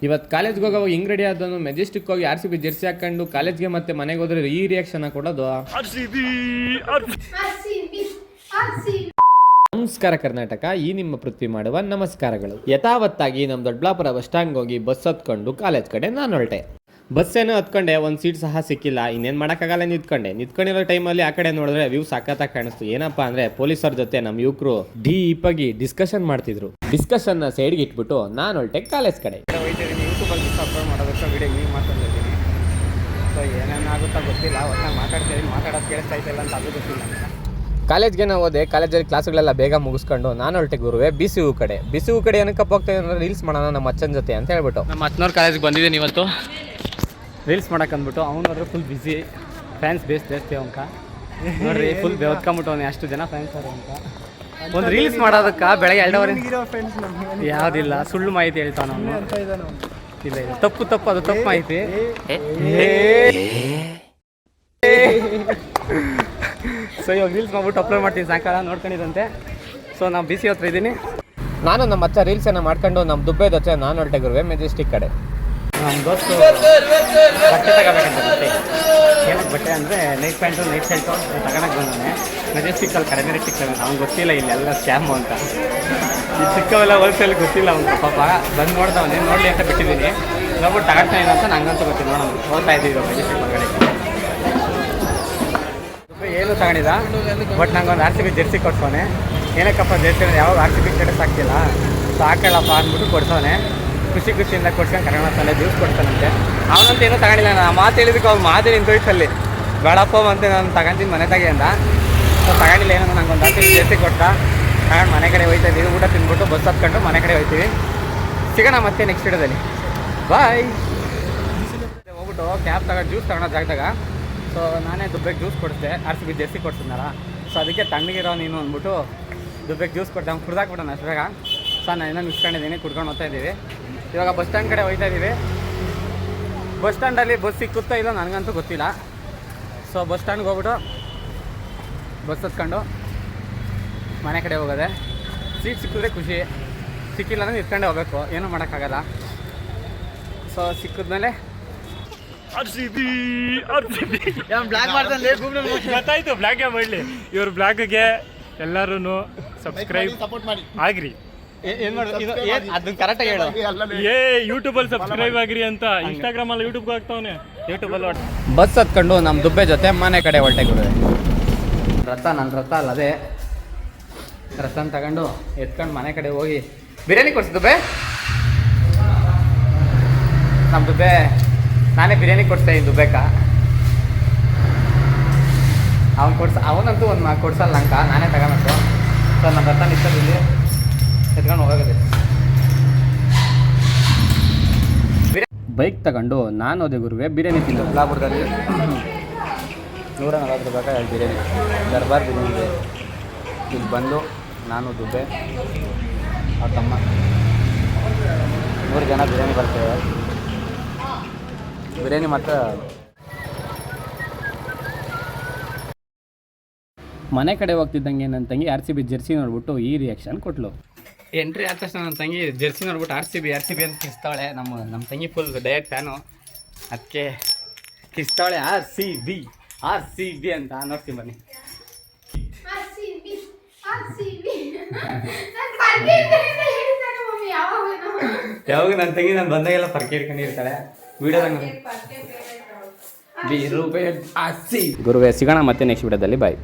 ಇವತ್ತು ಕಾಲೇಜ್ಗೆ ಹೋಗೋವಾಗ ಹಿಂಗ್ ರೆಡಿ ಆದನು ಮೆಜೆಸ್ಟಿಕ್ ಹೋಗಿ RCB ಜೆರ್ಸಿ ಹಾಕೊಂಡು ಕಾಲೇಜ್ಗೆ ಮತ್ತೆ ಮನೆಗೆ ಹೋದ್ರೆ ಈ ರಿಯಾಕ್ಷನ್ ಕೊಡೋದು. ನಮಸ್ಕಾರ ಕರ್ನಾಟಕ, ಈ ನಿಮ್ಮ ಪೃಥ್ವಿ ಮಾಡುವ ನಮಸ್ಕಾರಗಳು. ಯಥಾವತ್ತಾಗಿ ನಮ್ಮ ದೊಡ್ಡಬಳ್ಳಾಪುರ ಬಸ್ ಸ್ಟ್ಯಾಂಡ್ ಹೋಗಿ ಬಸ್ ಹತ್ಕೊಂಡು ಕಾಲೇಜ್ ಕಡೆ ನಾನು ಹೊರಟೆ. ಬಸ್ ಏನೋ ಹತ್ಕೊಂಡೆ, ಒಂದು ಸೀಟ್ ಸಹ ಸಿಕ್ಕಿಲ್ಲ. ಇನ್ನೇನು ಮಾಡೋಕ್ಕಾಗಲ್ಲ, ನಿಂತ್ಕೊಂಡಿರೋ ಟೈಮಲ್ಲಿ ಆ ಕಡೆ ನೋಡಿದ್ರೆ ವ್ಯೂ ಸಖತ್ತಾಗಿ ಕಾಣಿಸ್ತು. ಏನಪ್ಪಾ ಅಂದರೆ ಪೊಲೀಸರ ಜೊತೆ ನಮ್ಮ ಯುವಕರು ಡೀಪಾಗಿ ಡಿಸ್ಕಷನ್ ಮಾಡ್ತಿದ್ರು. ಡಿಸ್ಕಷನ್ನ ಸೈಡ್ಗೆ ಇಟ್ಬಿಟ್ಟು ನಾನು ಹೊರಟೆ ಕಾಲೇಜ್ ಕಡೆ. ಯೂಟ್ಯೂಬಲ್ಲಿ ಅಪ್ಲೋಡ್ ಮಾಡೋದಕ್ಕೆ ವಿಡಿಯೋ ನೀವು ಮಾತಾಡ್ತಿದ್ದೀನಿ. ಸೊ ಏನೇನಾಗುತ್ತಾ ಗೊತ್ತಿಲ್ಲ, ಒಟ್ಟಾಗಿ ಮಾತಾಡೋದು ಕೇಳಿಸ್ತಾ ಇಲ್ಲ ಅಂತ ಅದು ಗೊತ್ತಿಲ್ಲ. ಕಾಲೇಜ್ಗೆ ನಾವು ಹೋದೆ. ಕಾಲೇಜಲ್ಲಿ ಕ್ಲಾಸ್ಗಳೆಲ್ಲ ಬೇಗ ಮುಗಿಸ್ಕೊಂಡು ನಾನು ಹೊರಟೆ ಗುರುವೆ BCU ಕಡೆ. BCU ಕಡೆ ಏನಕ್ಕಪ್ಪ ಹೋಗ್ತಾಯಿದೆ ಅಂದರೆ ರೀಲ್ಸ್ ಮಾಡೋಣ ನಮ್ಮ ಅಚ್ಚನ ಜೊತೆ ಅಂತ ಹೇಳ್ಬಿಟ್ಟು. ನಮ್ಮ ಅಚ್ಚನವ್ರ ಕಾಲೇಜ್ಗೆ ಬಂದಿದ್ದೀನಿ ಇವತ್ತು ರೀಲ್ಸ್ ಮಾಡೋಕೆ ಅಂದ್ಬಿಟ್ಟು. ಅವನು ಹೋದ್ರೆ ಫುಲ್ ಬಿಸಿ, ಫ್ಯಾನ್ಸ್ ಜಾಸ್ತಿ ಅವನ್ಕ ನೋಡ್ರಿ, ಫುಲ್ ಬೆವತ್ಕೊಂಬಿಟ್ಟು ಅವನು ಅಷ್ಟು ಜನ ಫ್ಯಾನ್ಸ್ ಅವರು ಅಂತ. ಒಂದು ರೀಲ್ಸ್ ಮಾಡೋದಕ್ಕೆ ಬೆಳಗ್ಗೆ 2 ಯಾವುದಿಲ್ಲ, ಸುಳ್ಳು ಮಾಹಿತಿ ಹೇಳ್ತಾನೆ ಅವನು. ಇಲ್ಲ ತಪ್ಪು ಅದು ತಪ್ಪು ಮಾಹಿತಿ. ಸೊ ಇವಾಗ ರೀಲ್ಸ್ ಮಾಡ್ಬಿಟ್ಟು ಅಪ್ಲೋಡ್ ಮಾಡ್ತೀನಿ ಸಾಯಂಕಾಲ, ನೋಡ್ಕೊಂಡಿದ್ದಂತೆ. ಸೊ ನಾವು BC ಹತ್ರ ಇದ್ದೀನಿ. ನಾನು ನಮ್ಮ ಅಚ್ಚ ರೀಲ್ಸನ್ನು ಮಾಡ್ಕೊಂಡು ನಮ್ಮ ದುಬ್ಬೆ ಜೊತೆ ನಾನು ಹೊರಟೆ ಗುರುವೆ ಮೆಜೆಸ್ಟಿಕ್ ಕಡೆ. ನಮ್ಮ ದೋಸ್ತು ಬಟ್ಟೆ ತಗೋಬೇಕಂತ. ಏನಕ್ಕೆ ಬಟ್ಟೆ ಅಂದರೆ ನೈಟ್ ಪ್ಯಾಂಟು ನೈಟ್ ಶರ್ಟು ತಗೊಳಕ್ಕೆ ಬಂದಾನೆ. ಮೆಜೆಸ್ಟಿಕ್ಕಲ್ಲಿ ಕಡಿಮೆ ರೇಟ್ ಸಿಗ್ತವೆ. ಅವ್ನು ಗೊತ್ತಿಲ್ಲ ಇಲ್ಲೆಲ್ಲ ಸ್ಕ್ಯಾಮು ಅಂತ. ಈ ಚಿಕ್ಕವೆಲ್ಲ ಹೋಲ್ಸೇಲ್ ಗೊತ್ತಿಲ್ಲ ಅವ್ನು ಪಾಪ. ಬಂದು ನೋಡ್ದವನೇ ನೋಡಲಿ ಅಂತ ಬಿಟ್ಟಿದ್ದೀನಿ. ನೋಡ್ಬಿಟ್ಟು ತಗೊಳ್ತಾನೆ ಅಂತ ನಂಗಂತೂ ಗೊತ್ತಿಲ್ಲ. ನೋಡೋಣ ಹೋಗ್ತಾ ಇದ್ದೀವಿ ಮೆಜೆಸ್ಟಿಕ್ ಒಳಗಡೆ. ಏನು ತಗೊಂಡಿದ್ದ, ಬಟ್ ನಂಗೆ ಒಂದು RCB ಜೆರ್ಸಿ ಕೊಡ್ಸೋನೆ. ಏನಕ್ಕಪ್ಪ ಜೆರ್ಸಿ ಅಂದರೆ ಯಾವಾಗ RCB ಸ್ಟೇಟಸ್ ಆಗ್ತಿಲ್ಲ, ಸೊ ಹಾಕೊಳ್ಳಪ್ಪ ಅಂದ್ಬಿಟ್ಟು ಕೊಡ್ಸೋನೆ. ಖುಷಿಯಿಂದ ಕೊಡ್ಸ್ಕೊಂಡು ಕನ್ನಡ ತಲೆ ಜ್ಯೂಸ್ ಕೊಡ್ತಾನಂತೆ. ಅವನಂತ ಏನೂ ತಗೊಂಡಿಲ್ಲ. ನಾನು ಮಾತು ಹೇಳಿದಕ್ಕೆ ಅವ್ನು ಮಾತು ನಿಂತೋಯ್ತಲ್ಲಿ ಬೇಡಪ್ಪ ಅಂತೆ ನಾನು ತಗೊಂತೀನಿ ಮನೆ ತಗೆ ಅಂತ. ಸೊ ತಗೊಂಡಿಲ್ಲ. ಏನೋ ನಂಗೆ ಒಂದು RCB ಜೆರ್ಸಿ ಕೊಟ್ಟ. ತಗೊಂಡು ಮನೆ ಕಡೆ ಹೋಯ್ತಾ ಇದ್ದೀವಿ. ಊಟ ತಿಂದ್ಬಿಟ್ಟು ಬಸ್ ಹತ್ಕೊಂಡು ಮನೆ ಕಡೆ ಹೋಗ್ತೀವಿ. ಸಿಗೋಣ ಮತ್ತೆ ನೆಕ್ಸ್ಟ್ ವಿಡಿಯೋದಲ್ಲಿ. ಬಾಯ್. ಹೋಗ್ಬಿಟ್ಟು ಕ್ಯಾಬ್ ತಗೊಂಡು ಜ್ಯೂಸ್ ತಗೊಳ್ಳೋ ಜಾಗದಾಗ ಸೊ ನಾನೇ ದುಬ್ಬೆಗೆ ಜ್ಯೂಸ್ ಕೊಡಿಸ್ದೆ. RCB ಜೆರ್ಸಿ ಕೊಡ್ಸಿದ್ನಲ್ಲ, ಸೊ ಅದಕ್ಕೆ ತಣ್ಣಗಿರೋ ನೀನು ಅಂದ್ಬಿಟ್ಟು ದುಬ್ಬೆಗೆ ಜ್ಯೂಸ್ ಕೊಡ್ದೆ. ಅವ್ನು ಕುಡ್ದಾಕ್ಬಿಟ್ಟಣ ಅಷ್ಟಾಗ. ಸೊ ನಾನು ಇನ್ನೂ ನಿಲ್ಸ್ಕೊಂಡಿದ್ದೀನಿ, ಕುಡ್ಕೊಂಡು ಹೋಗ್ತಾ ಇದ್ದೀವಿ. ಇವಾಗ ಬಸ್ ಸ್ಟ್ಯಾಂಡ್ ಕಡೆ ಹೋಗ್ತಾ ಇದ್ದೀವಿ. ಬಸ್ ಸ್ಟ್ಯಾಂಡಲ್ಲಿ ಬಸ್ ಸಿಕ್ಕುತ್ತಾ ಇಲ್ಲ ನನಗಂತೂ ಗೊತ್ತಿಲ್ಲ. ಸೊ ಬಸ್ ಸ್ಟ್ಯಾಂಡ್ಗೆ ಹೋಗ್ಬಿಟ್ಟು ಬಸ್ ಹತ್ಕೊಂಡು ಮನೆ ಕಡೆ ಹೋಗೋದೆ. ಸೀಟ್ ಸಿಕ್ಕಿದ್ರೆ ಖುಷಿ, ಸಿಕ್ಕಿಲ್ಲ ಅಂದರೆ ಇಟ್ಕೊಂಡೇ ಹೋಗಬೇಕು, ಏನೂ ಮಾಡೋಕ್ಕಾಗಲ್ಲ. ಸೊ ಸಿಕ್ಕಿದ್ಮೇಲೆ ಗೊತ್ತಾಯ್ತು, ಬ್ಲಾಗೇ ಮಾಡಲಿ. ಇವ್ರ ಬ್ಲಾಗ್ಗೆ ಎಲ್ಲರೂ ಸಬ್ಸ್ಕ್ರೈಬ್ ಆಗ್ರಿ. ಅದನ್ನ ಕರೆಕ್ಟಾಗಿ ಹೇಳು. ಯೂಟ್ಯೂಬಲ್ಲಿ ಸಬ್ಸ್ಕ್ರೈಬ್ ಆಗ್ರಿ ಅಂತ. ಇನ್ಸ್ಟಾಗ್ರಾಮ್ ಅಲ್ಲಿ ಯೂಟ್ಯೂಬ್ಗೆ ಹಾಕ್ತಾವನೆ. ಯೂಟ್ಯೂಬಲ್ಲಿ ಬಸ್ ಹತ್ಕೊಂಡು ನಮ್ಮ ದುಬ್ಬೆ ಜೊತೆ ಮನೆ ಕಡೆ ಹೊರಟೆ ಗುರುವೆ. ನನ್ನ ರಥ ಅಲ್ಲ, ಅದೇ ರಥನ ತಗೊಂಡು ಎತ್ಕೊಂಡು ಮನೆ ಕಡೆ ಹೋಗಿ ಬಿರಿಯಾನಿ ಕೊಡ್ಸಿ ದುಬ್ಬೆ. ನಮ್ಮ ದುಬ್ಬೆ ನಾನೇ ಬಿರಿಯಾನಿ ಕೊಡ್ತಾ ಇದ್ದೀನಿ ದುಬ್ಬೆಕ. ಅವನಂತೂ ಒಂದು ಕೊಡ್ಸಲ್ಲ ನಂಗೆ, ನಾನೇ ತಗೊಳತ್ತು. ಸೊ ನಮ್ಮ ರಥ ನಿಂತಲ್ಲಿ ಎತ್ಕೊಂಡು ಹೋಗೋದೆ. ಬೈಕ್ ತಗೊಂಡು ನಾನು ಹೋದೆ ಗುರುವೆ ಬಿರಿಯಾನಿ ತಿಂದು. ಯಲ್ಲಾಪುರದಲ್ಲಿ 140 ರೂಪಾಯಿ ಬಿರಿಯಾನಿ, ದರ್ಬಾರ್ ಬಿರಿಯಾನಿ ಇದೆ. ಇಲ್ಲಿ ಬಂದು ನಾನು ದುಬ್ಬೆ ಆ ತಮ್ಮ 3 ಜನ ಬಿರಿಯಾನಿ ಬರ್ತೇವೆ. ಬಿರಿಯಾನಿ ಮಾತ್ರ ಮನೆ ಕಡೆ ಹೋಗ್ತಿದ್ದಂಗೆ ನನ್ನ ತಂಗಿ RCB ಜೆರ್ಸಿ ನೋಡ್ಬಿಟ್ಟು ಈ ರಿಯಾಕ್ಷನ್ ಕೊಟ್ಲು. ಎಂಟ್ರಿ ಆದ ತಕ್ಷಣ ನನ್ನ ತಂಗಿ ಜೆರ್ಸಿ ನೋಡ್ಬಿಟ್ಟು RCB ಅಂತ ಕಿಸ್ತಾಳೆ. ನಮ್ಮ ತಂಗಿ ಫುಲ್ ಡಯಟ್ ಫ್ಯಾನು, ಅದಕ್ಕೆ ಕಿಸ್ತಾಳೆ RCB ಅಂತ. ನೋಡ್ತೀನಿ ಬನ್ನಿ. ಯಾವಾಗ ನನ್ನ ತಂಗಿ ನಾನು ಬಂದಾಗೆಲ್ಲ ಪರ್ಕೆ ಹಿಡ್ಕೊಂಡಿರ್ತಾಳೆ ವಿಡಿಯೋದಾಗ. ಗುರುವೆ ಸಿಗೋಣ ಮತ್ತೆ ನೆಕ್ಸ್ಟ್ ವಿಡಿಯೋದಲ್ಲಿ. ಬಾಯ್.